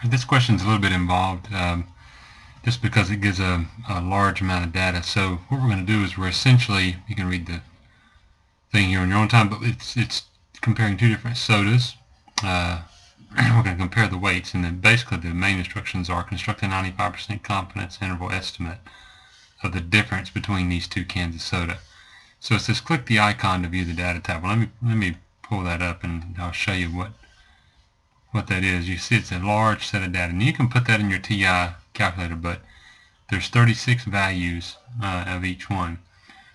This question is a little bit involved just because it gives a large amount of data. So what we're going to do is we're essentially, you can read the thing here on your own time, but it's comparing two different sodas. We're going to compare the weights, and then basically the main instructions are construct a 95% confidence interval estimate of the difference between these two cans of soda. So it says click the icon to view the data tab. Well, let me pull that up and I'll show you what that is. You see it's a large set of data, and you can put that in your TI calculator, but there's 36 values of each one.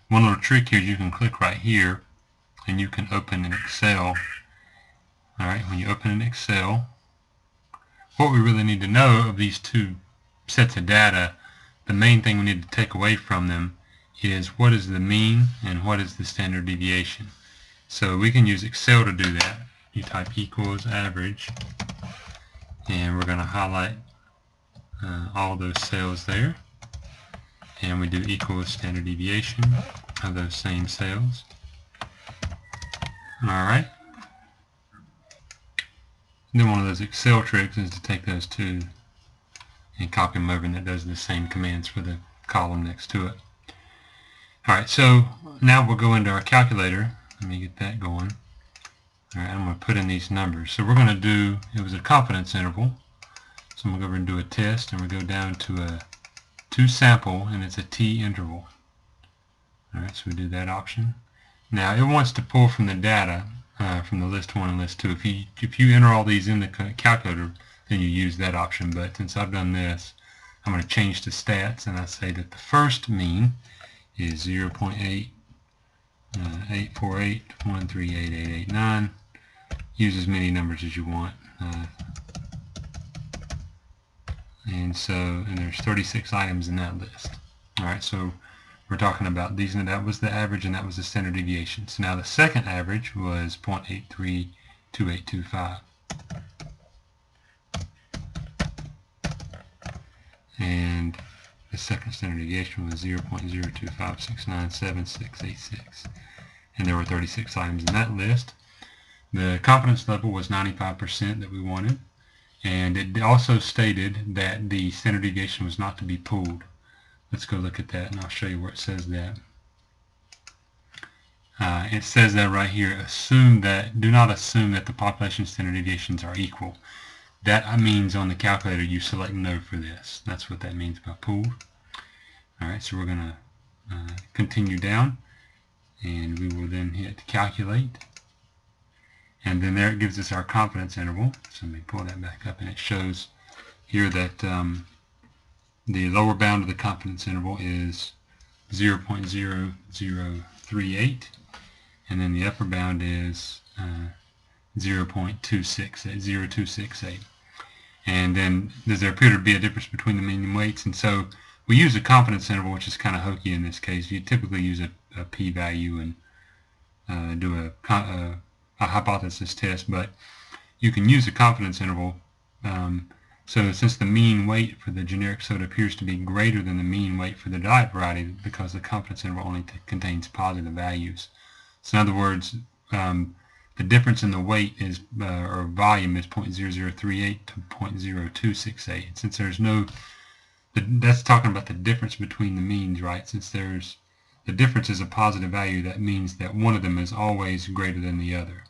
One little trick here is you can click right here and you can open an Excel. Alright, when you open an Excel, what we really need to know of these two sets of data, the main thing we need to take away from them is what is the mean and what is the standard deviation. So we can use Excel to do that. You type equals average, and we're going to highlight all those cells there, and we do equals standard deviation of those same cells. Alright. Then one of those Excel tricks is to take those two and copy them over, and that does the same commands for the column next to it. Alright, so now we'll go into our calculator. Let me get that going. Alright, I'm going to put in these numbers. So we're going to do, it was a confidence interval. So I'm going to go over and do a test, and we go down to a 2 sample, and it's a t interval. Alright, so we do that option. Now it wants to pull from the data from the list 1 and list 2. If you enter all these in the calculator, then you use that option. But since I've done this, I'm going to change to stats, and I say that the first mean is 0.848138889. Use as many numbers as you want. And there's 36 items in that list. Alright, so we're talking about these, and that was the average and that was the standard deviation. So now the second average was 0.832825. And the second standard deviation was 0.025697686. And there were 36 items in that list. The confidence level was 95% that we wanted. And it also stated that the standard deviation was not to be pooled. Let's go look at that, and I'll show you where it says that. It says that right here, do not assume that the population standard deviations are equal. That means on the calculator you select no for this. That's what that means by pooled. Alright, so we're going to continue down, and we will then hit calculate. And then there it gives us our confidence interval. So let me pull that back up, and it shows here that the lower bound of the confidence interval is 0.0038, and then the upper bound is 0.268. And then does there appear to be a difference between the mean and weights? And so we use a confidence interval, which is kind of hokey in this case. You typically use a p-value and do a hypothesis test, but you can use a confidence interval. So since the mean weight for the generic soda appears to be greater than the mean weight for the diet variety, because the confidence interval only contains positive values. So in other words, the difference in the weight is or volume is 0.0038 to 0.0268. And since there's no, that's talking about the difference between the means, right? Since the difference is a positive value, that means that one of them is always greater than the other,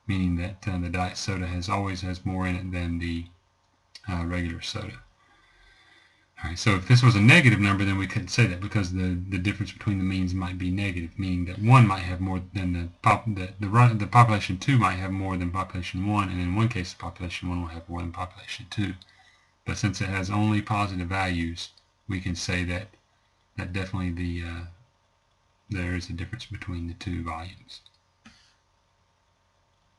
meaning that the diet soda always has more in it than the regular soda. Alright, so if this was a negative number, then we couldn't say that, because the difference between the means might be negative, meaning that one might have more than the population 2 might have more than population 1, and in one case the population 1 will have more than population 2. But since it has only positive values, we can say that definitely there is a difference between the two volumes.